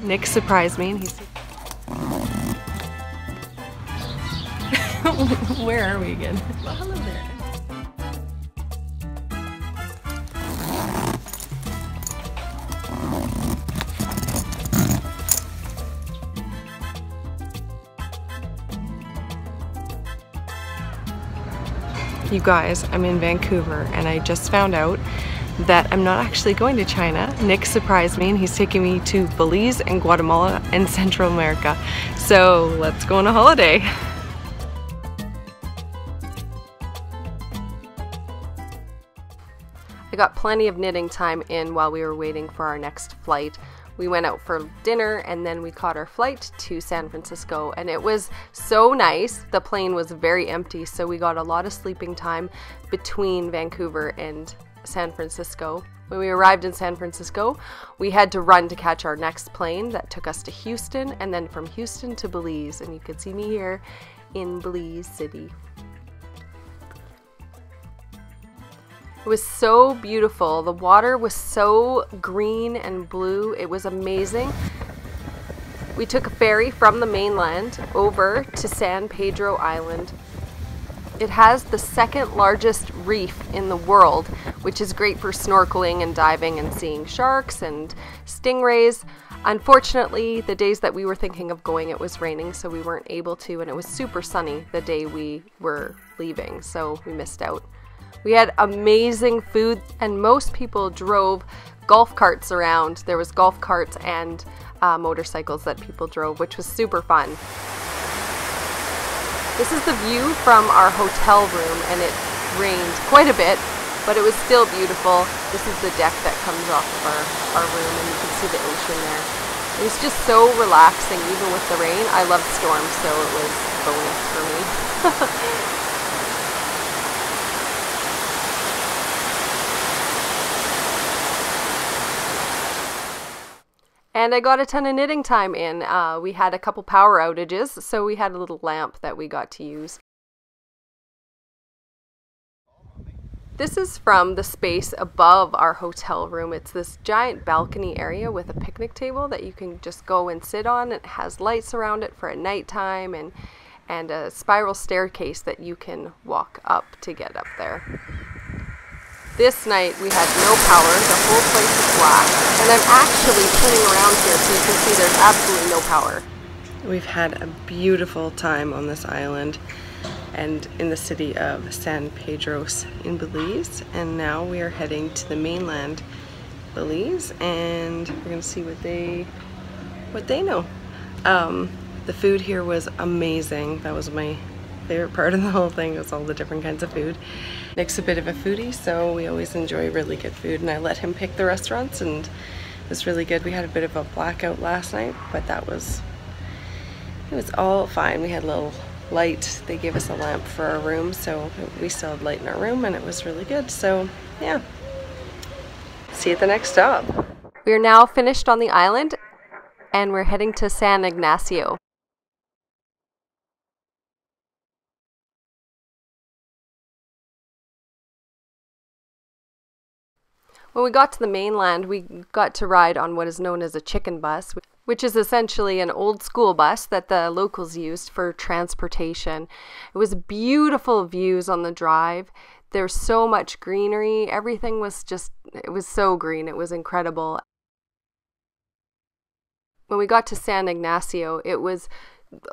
Nick surprised me and he's where are we again? Well, hello there. You guys, I'm in Vancouver and I just found out that I'm not actually going to China. Nick surprised me and he's taking me to Belize and Guatemala and Central America. So let's go on a holiday. I got plenty of knitting time in while we were waiting for our next flight. We went out for dinner and then we caught our flight to San Francisco, and it was so nice. The plane was very empty, so we got a lot of sleeping time between Vancouver and San Francisco. When we arrived in San Francisco, we had to run to catch our next plane that took us to Houston, and then from Houston to Belize, and you can see me here in Belize City. It was so beautiful. The water was so green and blue. It was amazing. We took a ferry from the mainland over to San Pedro Island. It has the second largest reef in the world, which is great for snorkeling and diving and seeing sharks and stingrays. Unfortunately, the days that we were thinking of going, it was raining, so we weren't able to, and it was super sunny the day we were leaving, so we missed out. We had amazing food, and most people drove golf carts around. There was golf carts and motorcycles that people drove, which was super fun. This is the view from our hotel room, and it rained quite a bit, but it was still beautiful. This is the deck that comes off of our room, and you can see the ocean there. It was just so relaxing, even with the rain. I love storms, so it was a bonus for me. And I got a ton of knitting time in. We had a couple power outages, so we had a little lamp that we got to use. This is from the space above our hotel room. It's this giant balcony area with a picnic table that you can just go and sit on. It has lights around it for at nighttime, and a spiral staircase that you can walk up to get up there. This night we had no power, the whole place is black, and I'm actually turning around here so you can see there's absolutely no power. We've had a beautiful time on this island and in the city of San Pedro in Belize, and now we are heading to the mainland Belize, and we're going to see what they know. The food here was amazing. That was my favorite part of the whole thing, was all the different kinds of food. Nick's a bit of a foodie, so we always enjoy really good food, and I let him pick the restaurants, and it was really good. We had a bit of a blackout last night, but it was all fine. We had a little light. They gave us a lamp for our room, so we still had light in our room, and it was really good. So yeah, see you at the next stop. We are now finished on the island, and we're heading to San Ignacio. When we got to the mainland, we got to ride on what is known as a chicken bus, which is essentially an old school bus that the locals used for transportation. It was beautiful views on the drive. There's so much greenery. Everything was it was so green. It was incredible. When we got to San Ignacio, it was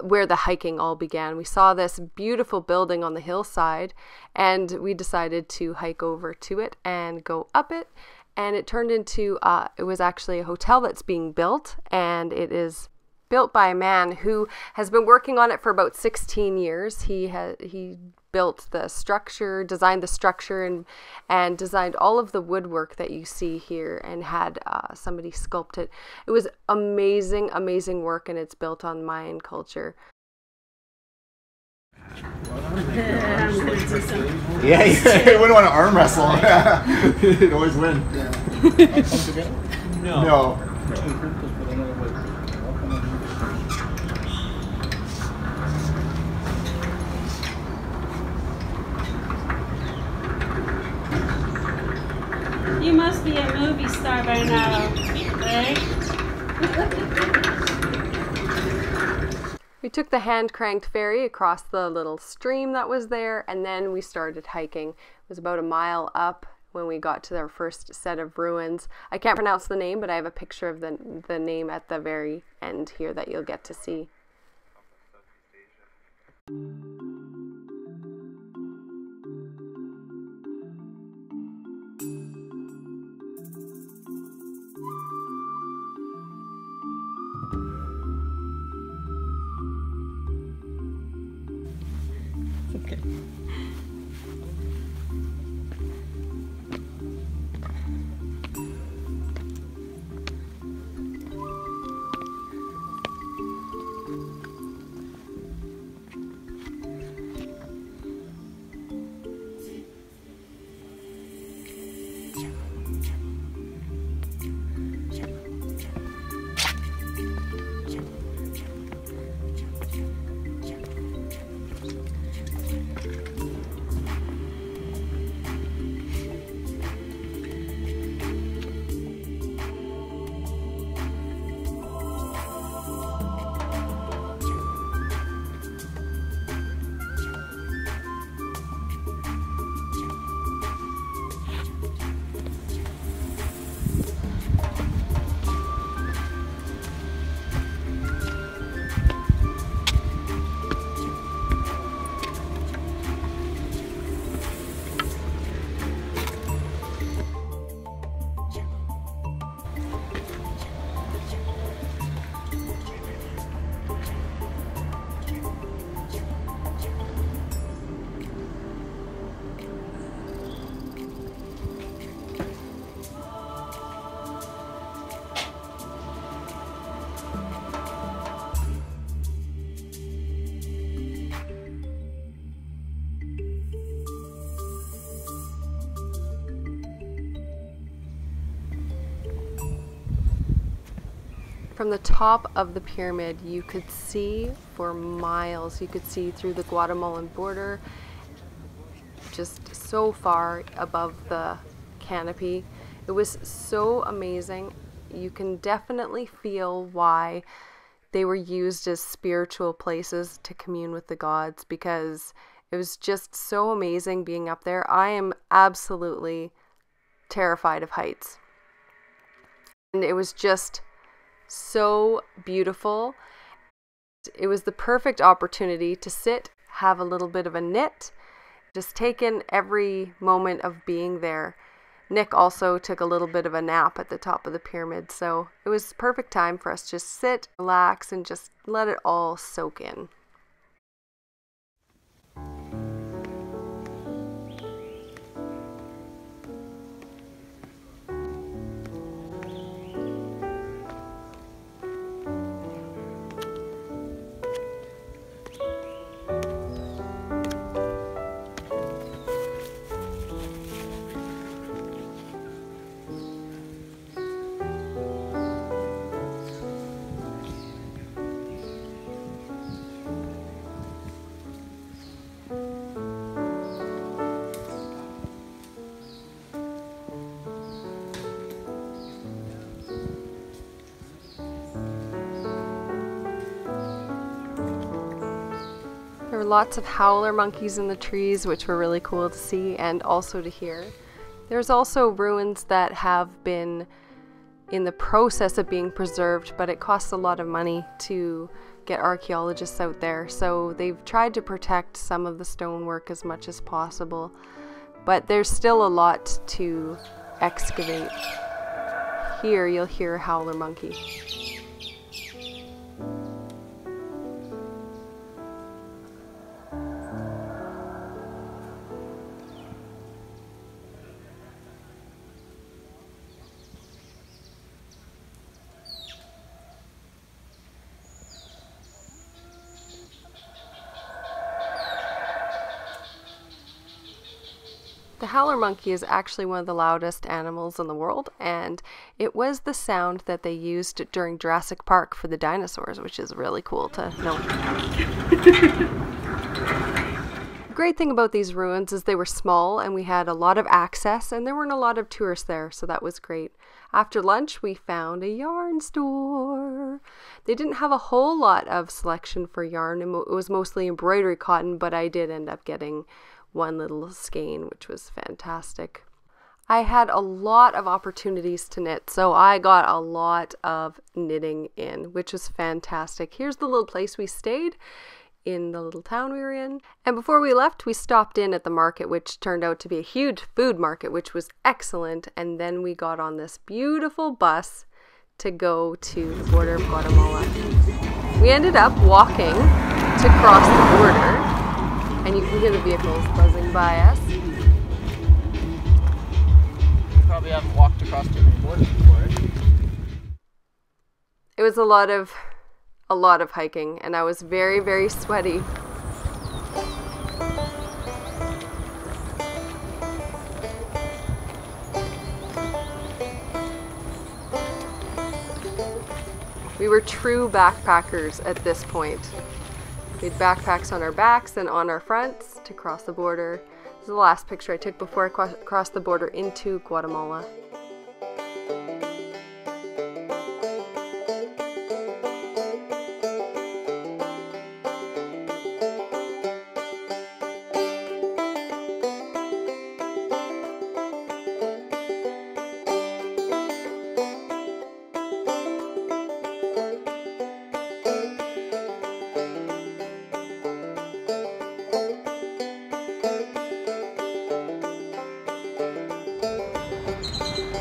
where the hiking all began. We saw this beautiful building on the hillside, and we decided to hike over to it and go up it, and it turned into it was actually a hotel that's being built, and it is built by a man who has been working on it for about 16 years. He built the structure, designed the structure, and designed all of the woodwork that you see here, and had somebody sculpt it. It was amazing, amazing work, and it's built on Mayan culture. Yeah, you wouldn't want to arm wrestle. You'd always win. No. You must be a movie star by now, right? We took the hand-cranked ferry across the little stream that was there, and then we started hiking. It was about a mile up when we got to our first set of ruins. I can't pronounce the name, but I have a picture of the name at the very end here that you'll get to see. Okay. From the top of the pyramid, you could see for miles. You could see through the Guatemalan border, just so far above the canopy. It was so amazing. You can definitely feel why they were used as spiritual places to commune with the gods, because it was just so amazing being up there. I am absolutely terrified of heights. And it was just so beautiful. It was the perfect opportunity to sit, have a little bit of a knit, just take in every moment of being there. Nick also took a little bit of a nap at the top of the pyramid, so it was perfect time for us to just sit, relax, and just let it all soak in. There were lots of howler monkeys in the trees, which were really cool to see and also to hear. There's also ruins that have been in the process of being preserved, but it costs a lot of money to get archaeologists out there, so they've tried to protect some of the stonework as much as possible, but there's still a lot to excavate. Here you'll hear a howler monkey. The howler monkey is actually one of the loudest animals in the world, and it was the sound that they used during Jurassic Park for the dinosaurs, which is really cool to know. The great thing about these ruins is they were small and we had a lot of access, and there weren't a lot of tourists there, so that was great. After lunch, we found a yarn store. They didn't have a whole lot of selection for yarn. It was mostly embroidery cotton, but I did end up getting one little skein, which was fantastic. I had a lot of opportunities to knit, so I got a lot of knitting in, which was fantastic. Here's the little place we stayed in the little town we were in. And before we left, we stopped in at the market, which turned out to be a huge food market, which was excellent. And then we got on this beautiful bus to go to the border of Guatemala. We ended up walking to cross the border, and you can hear the vehicles buzzing by us. Probably haven't walked across too many borders before it. It was a lot of hiking, and I was very, very sweaty. We were true backpackers at this point. We had backpacks on our backs and on our fronts to cross the border. This is the last picture I took before I crossed the border into Guatemala.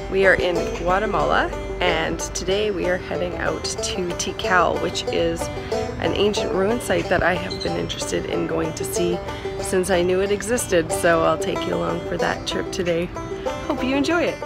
We are in Guatemala, and today we are heading out to Tikal, which is an ancient ruin site that I have been interested in going to see since I knew it existed, so I'll take you along for that trip today. Hope you enjoy it.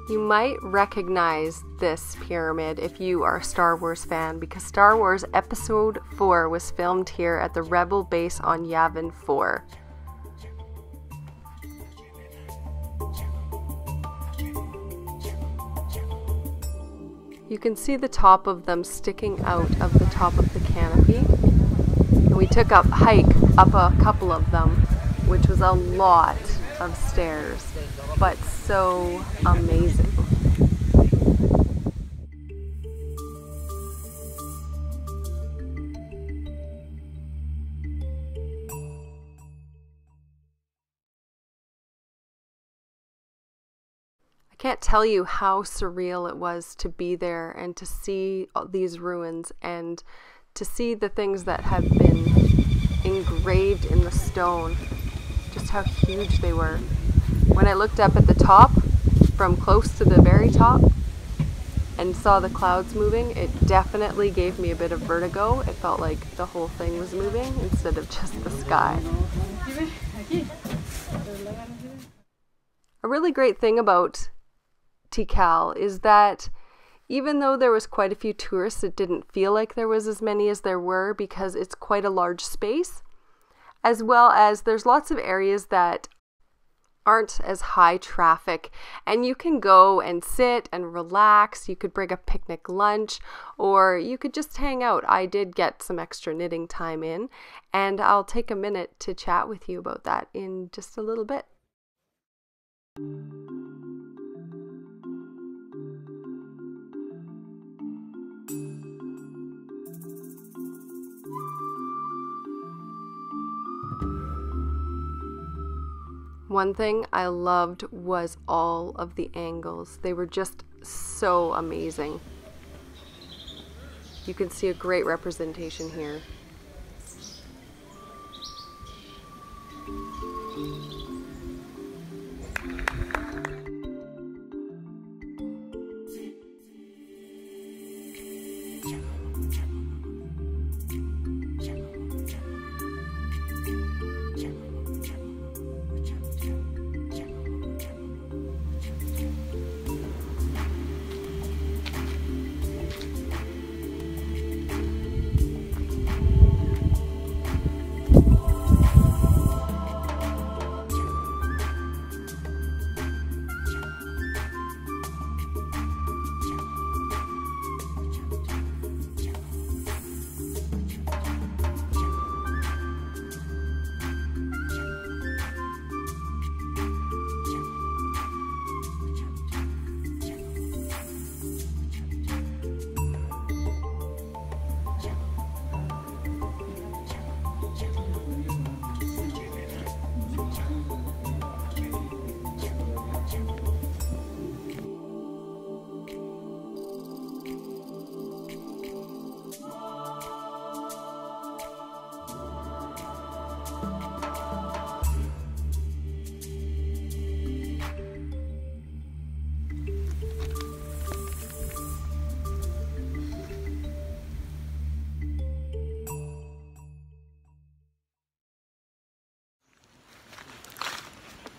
You might recognize this pyramid if you are a Star Wars fan, because Star Wars Episode 4 was filmed here at the Rebel base on Yavin 4. You can see the top of them sticking out of the top of the canopy. And we took a hike up a couple of them, which was a lot of stairs, but so amazing. I can't tell you how surreal it was to be there and to see these ruins and to see the things that have been engraved in the stone, just how huge they were. When I looked up at the top, from close to the very top, and saw the clouds moving, it definitely gave me a bit of vertigo. It felt like the whole thing was moving instead of just the sky. A really great thing about Tikal is that even though there was quite a few tourists, it didn't feel like there was as many as there were, because it's quite a large space, as well as there's lots of areas that aren't as high traffic, and you can go and sit and relax. You could bring a picnic lunch, or you could just hang out. I did get some extra knitting time in, and I'll take a minute to chat with you about that in just a little bit. One thing I loved was all of the angles. They were just so amazing. You can see a great representation here.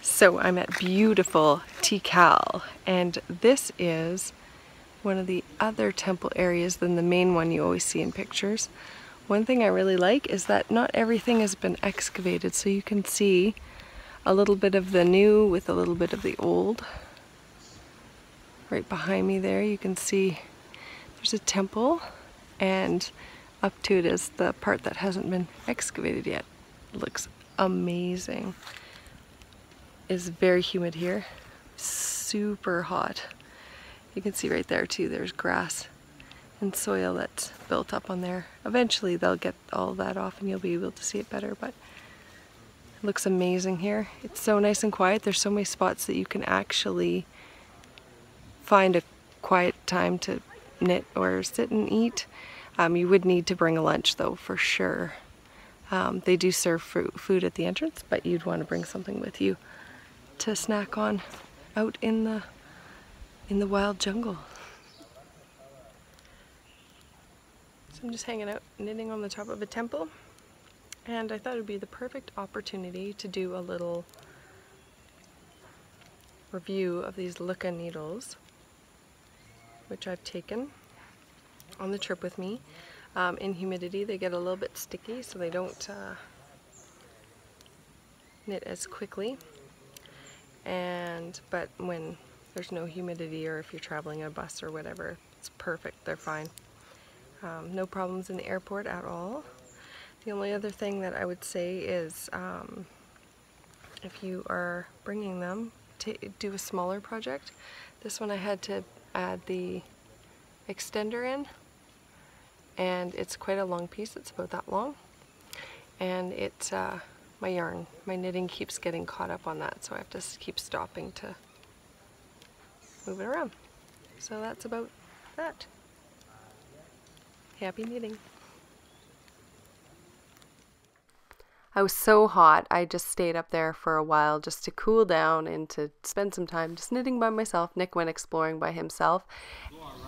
So I'm at beautiful Tikal, and this is one of the other temple areas than the main one you always see in pictures. One thing I really like is that not everything has been excavated, so you can see a little bit of the new with a little bit of the old. Right behind me there you can see there's a temple, and up to it is the part that hasn't been excavated yet. It looks amazing. It's very humid here, super hot. You can see right there too, there's grass and soil that's built up on there. Eventually they'll get all that off and you'll be able to see it better, but it looks amazing here. It's so nice and quiet. There's so many spots that you can actually find a quiet time to knit or sit and eat. You would need to bring a lunch though, for sure. They do serve food at the entrance, but you'd want to bring something with you to snack on out in the wild jungle. So I'm just hanging out knitting on the top of a temple, and I thought it would be the perfect opportunity to do a little review of these Luca needles, which I've taken on the trip with me. In humidity they get a little bit sticky, so they don't knit as quickly. But when there's no humidity, or if you're traveling in a bus or whatever, it's perfect. They're fine. No problems in the airport at all. The only other thing that I would say is if you are bringing them, do a smaller project. This one I had to add the extender in, and it's quite a long piece. It's about that long, and it's my knitting keeps getting caught up on that, so I have to keep stopping to move it around. So that's about that. Happy knitting. I was so hot, I just stayed up there for a while just to cool down and to spend some time just knitting by myself. Nick went exploring by himself.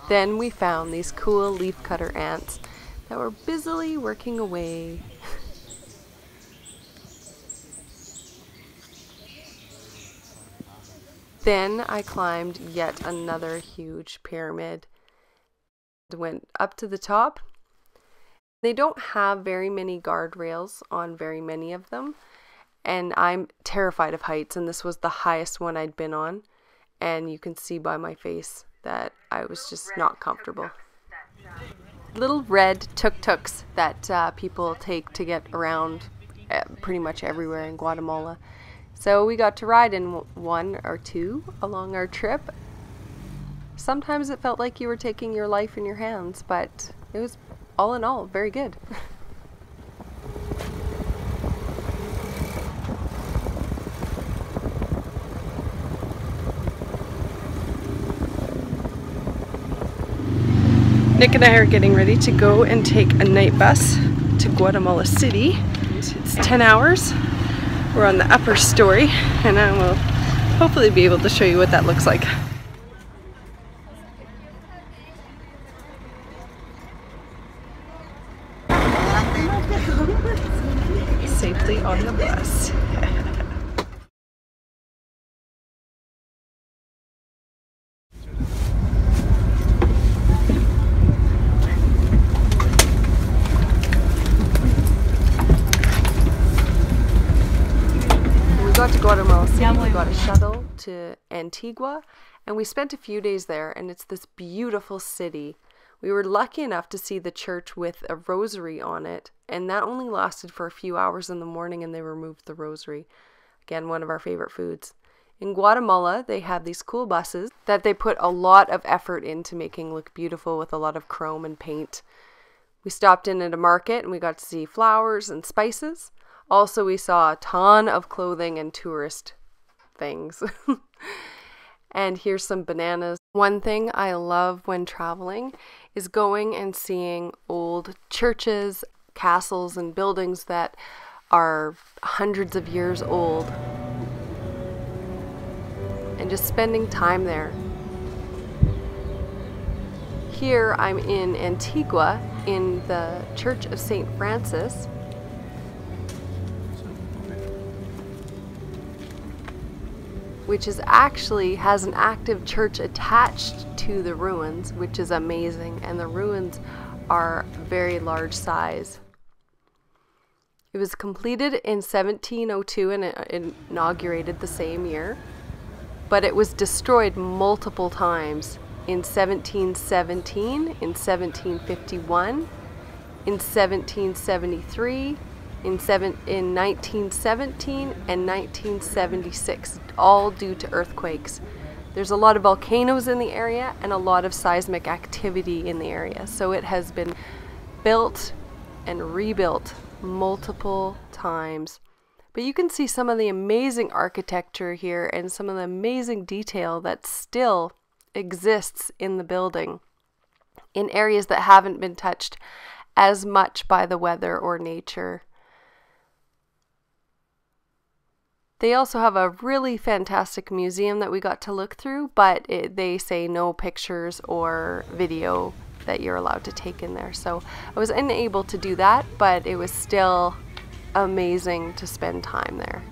Then we found these cool leafcutter ants that were busily working away. Then I climbed yet another huge pyramid. Went up to the top. They don't have very many guardrails on very many of them, And I'm terrified of heights, and this was the highest one I'd been on. And you can see by my face that I was just not comfortable. Little red tuk-tuks that people take to get around pretty much everywhere in Guatemala. So we got to ride in one or two along our trip. Sometimes it felt like you were taking your life in your hands, but it was all in all very good. Nick and I are getting ready to go and take a night bus to Guatemala City. It's 10 hours. We're on the upper story, and I will hopefully be able to show you what that looks like. Safely on the bus. We got to Guatemala City, we got a shuttle to Antigua, and we spent a few days there, and it's this beautiful city. We were lucky enough to see the church with a rosary on it, and that only lasted for a few hours in the morning, and they removed the rosary. Again, one of our favorite foods. In Guatemala, they have these cool buses that they put a lot of effort into making look beautiful with a lot of chrome and paint. We stopped in at a market, and we got to see flowers and spices. Also, we saw a ton of clothing and tourist things. And here's some bananas. One thing I love when traveling is going and seeing old churches, castles, and buildings that are hundreds of years old. And just spending time there. Here I'm in Antigua in the Church of St. Francis. Which is actually has an active church attached to the ruins, which is amazing, and the ruins are very large size. It was completed in 1702 and it inaugurated the same year, but it was destroyed multiple times in 1717, in 1751, in 1773, in 1917 and 1976, all due to earthquakes. There's a lot of volcanoes in the area and a lot of seismic activity in the area, so it has been built and rebuilt multiple times. But you can see some of the amazing architecture here and some of the amazing detail that still exists in the building in areas that haven't been touched as much by the weather or nature. They also have a really fantastic museum that we got to look through, but they say no pictures or video that you're allowed to take in there. So I was unable to do that, but it was still amazing to spend time there.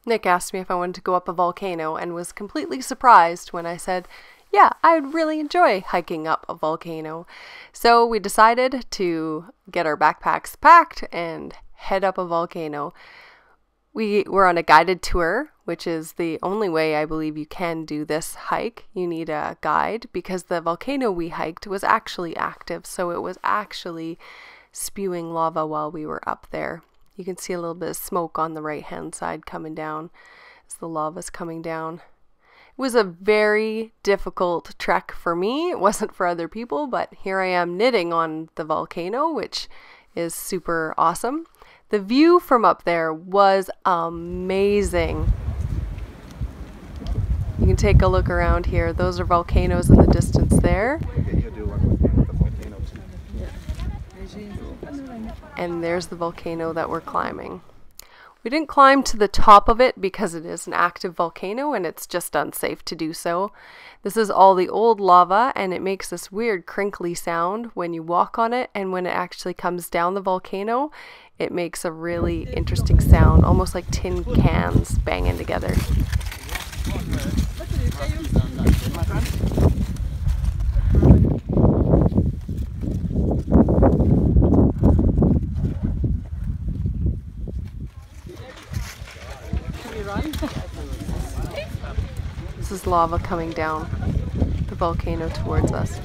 Nick asked me if I wanted to go up a volcano and was completely surprised when I said, yeah, I would really enjoy hiking up a volcano. So we decided to get our backpacks packed and head up a volcano. We were on a guided tour, which is the only way I believe you can do this hike. You need a guide because the volcano we hiked was actually active, so it was actually spewing lava while we were up there. You can see a little bit of smoke on the right hand side coming down as the lava's coming down. It was a very difficult trek for me. It wasn't for other people, but here I am knitting on the volcano, which is super awesome. The view from up there was amazing. You can take a look around here. Those are volcanoes in the distance there. And there's the volcano that we're climbing. We didn't climb to the top of it because it is an active volcano and it's just unsafe to do so. This is all the old lava and it makes this weird crinkly sound when you walk on it, and when it actually comes down the volcano, it makes a really interesting sound, almost like tin cans banging together. This is lava coming down the volcano towards us.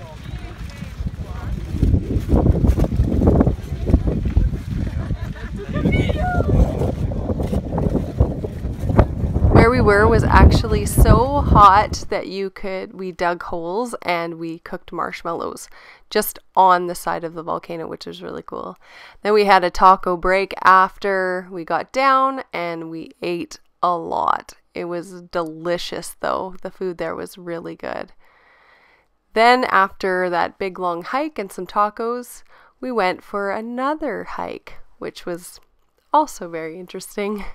Where we were was actually so hot that we dug holes and we cooked marshmallows just on the side of the volcano, which was really cool. Then we had a taco break after we got down and we ate a lot. It was delicious though. The food there was really good. Then after that big long hike and some tacos, we went for another hike, which was also very interesting.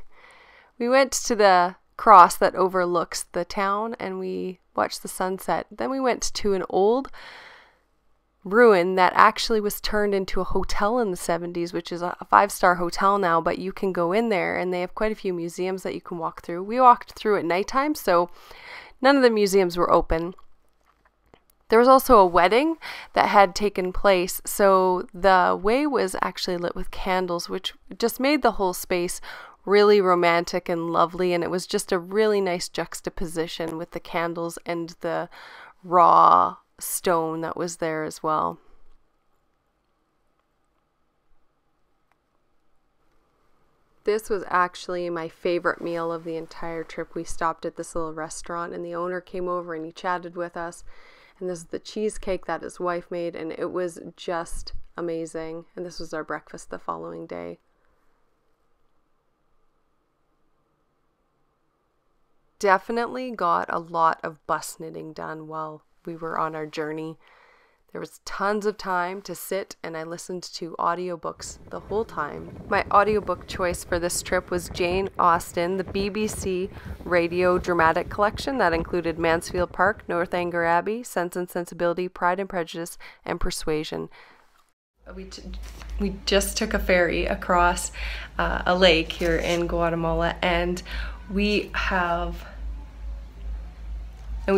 We went to the cross that overlooks the town and we watched the sunset. Then we went to an old ruin that actually was turned into a hotel in the 70s, which is a 5-star hotel now, but you can go in there and they have quite a few museums that you can walk through. We walked through at nighttime, so none of the museums were open. There was also a wedding that had taken place, so the way was actually lit with candles, which just made the whole space really romantic and lovely, and it was just a really nice juxtaposition with the candles and the raw stone that was there as well. This was actually my favorite meal of the entire trip. We stopped at this little restaurant and the owner came over and he chatted with us, and this is the cheesecake that his wife made, and it was just amazing. And this was our breakfast the following day. Definitely got a lot of bus knitting done while we were on our journey. There was tons of time to sit and I listened to audiobooks the whole time. My audiobook choice for this trip was Jane Austen, the BBC radio dramatic collection that included Mansfield Park, Northanger Abbey, Sense and Sensibility, Pride and Prejudice, and Persuasion. We just took a ferry across a lake here in Guatemala, and we've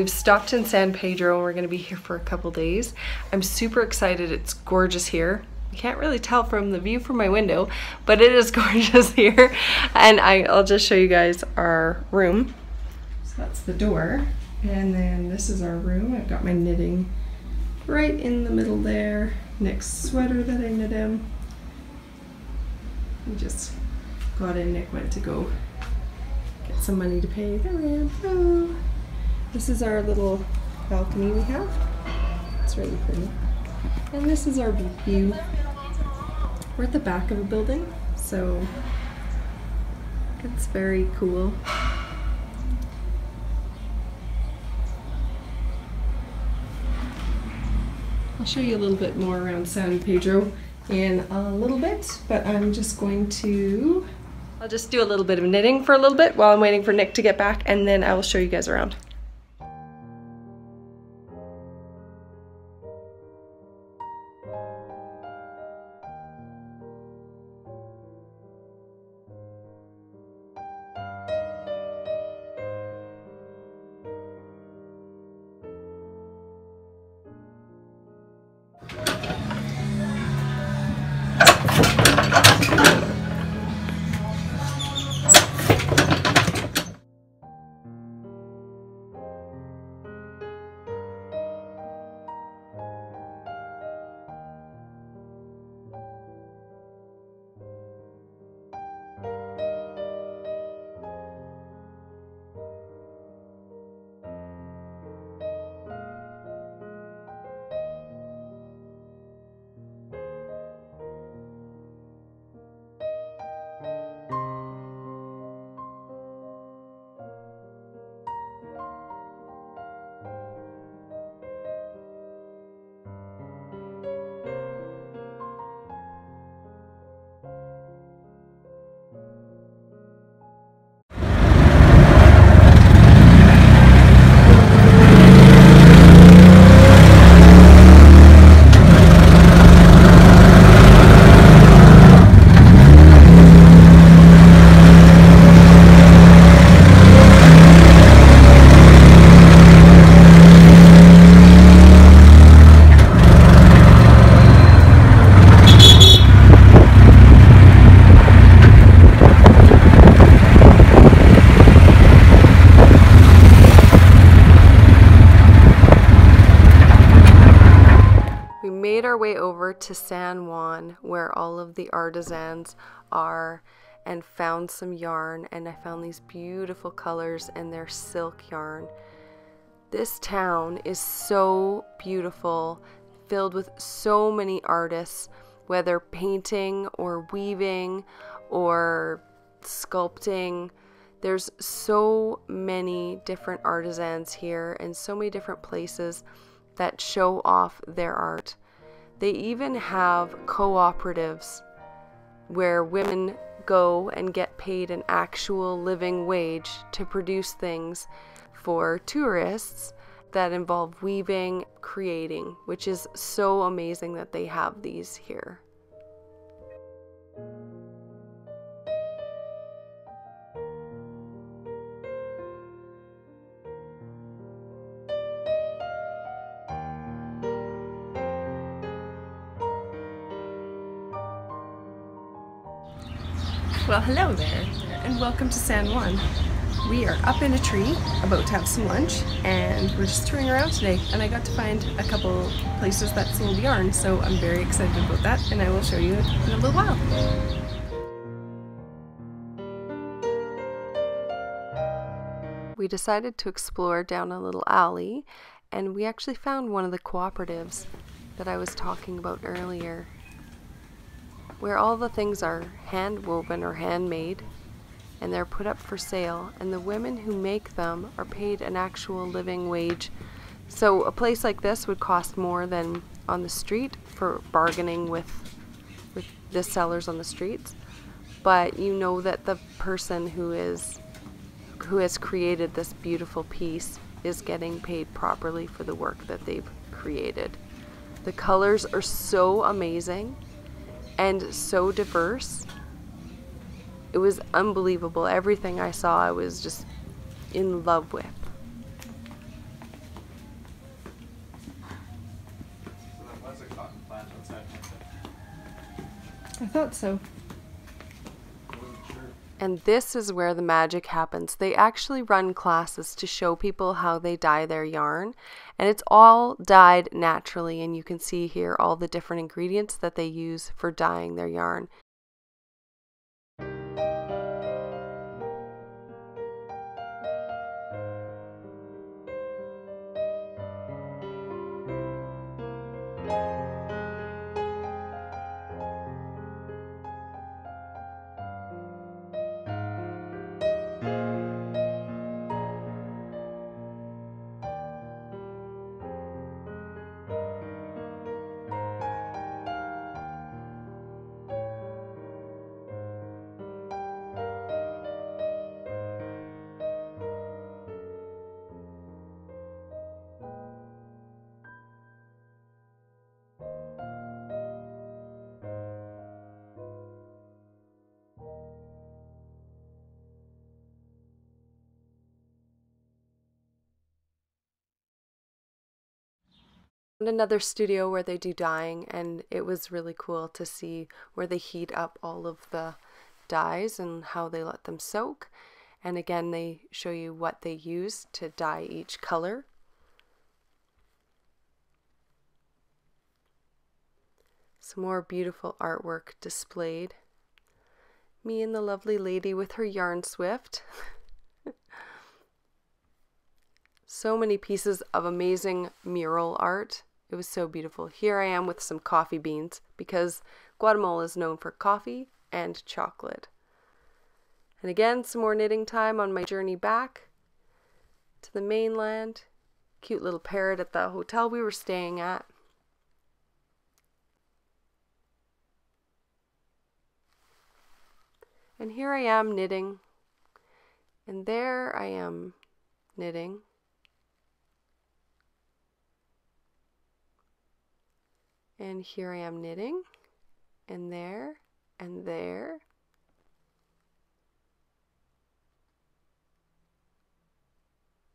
stopped in San Pedro and we're going to be here for a couple days. I'm super excited. It's gorgeous here. You can't really tell from the view from my window, but it is gorgeous here. And I'll just show you guys our room. So that's the door. And then this is our room. I've got my knitting right in the middle there. Nick's sweater that I knit him. We just got in. Nick went to go get some money to pay the rent. Oh. This is our little balcony we have. It's really pretty. And this is our view. We're at the back of a building, so it's very cool. I'll show you a little bit more around San Pedro in a little bit, but I'm just going to... I'll just do a little bit of knitting for a little bit while I'm waiting for Nick to get back, and then I will show you guys around. our way over to San Juan, where all of the artisans are, and found some yarn, and I found these beautiful colors and their silk yarn. This town is so beautiful, filled with so many artists, whether painting or weaving or sculpting. There's so many different artisans here and so many different places that show off their art. They even have cooperatives where women go and get paid an actual living wage to produce things for tourists that involve weaving, creating, which is so amazing that they have these here. Well, hello there, and welcome to San Juan. We are up in a tree, about to have some lunch, and we're just touring around today, and I got to find a couple places that sold yarn, so I'm very excited about that, and I will show you in a little while. We decided to explore down a little alley, and we actually found one of the cooperatives that I was talking about earlier, where all the things are hand woven or handmade, and they're put up for sale, and the women who make them are paid an actual living wage. So a place like this would cost more than on the street for bargaining with the sellers on the streets, but you know that the person who has created this beautiful piece is getting paid properly for the work that they've created. The colors are so amazing and so diverse. It was unbelievable. Everything I saw I was just in love with. So that was a cotton plant outside, I thought so. And this is where the magic happens. They actually run classes to show people how they dye their yarn, and it's all dyed naturally, and you can see here all the different ingredients that they use for dyeing their yarn. Another studio where they do dyeing, and it was really cool to see where they heat up all of the dyes and how they let them soak. And again, they show you what they use to dye each color. Some more beautiful artwork displayed. Me and the lovely lady with her yarn swift. So many pieces of amazing mural art. It was so beautiful. Here I am with some coffee beans because Guatemala is known for coffee and chocolate. And again, some more knitting time on my journey back to the mainland. Cute little parrot at the hotel we were staying at. And here I am knitting. And there I am knitting. And here I am knitting, and there, and there.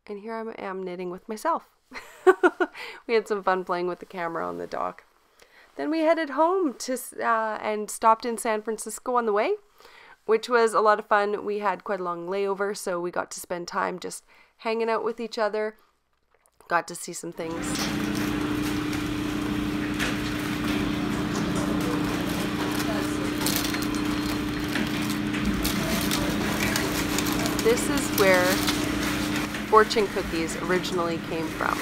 And here I am knitting with myself. We had some fun playing with the camera on the dock. Then we headed home to and stopped in San Francisco on the way, which was a lot of fun. We had quite a long layover, so we got to spend time just hanging out with each other. Got to see some things. where fortune cookies originally came from.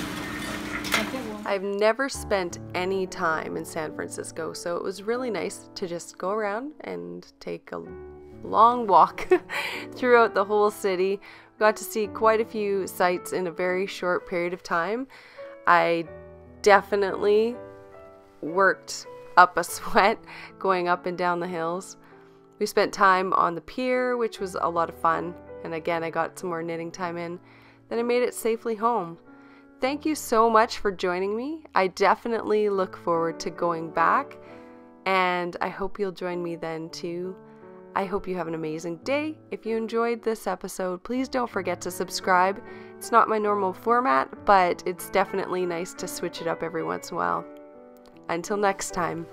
I've never spent any time in San Francisco, so it was really nice to just go around and take a long walk throughout the whole city. Got to see quite a few sights in a very short period of time. I definitely worked up a sweat going up and down the hills. We spent time on the pier, which was a lot of fun, and again I got some more knitting time in. Then I made it safely home. Thank you so much for joining me. I definitely look forward to going back, and I hope you'll join me then too. I hope you have an amazing day. If you enjoyed this episode, please don't forget to subscribe. It's not my normal format, but it's definitely nice to switch it up every once in a while. Until next time.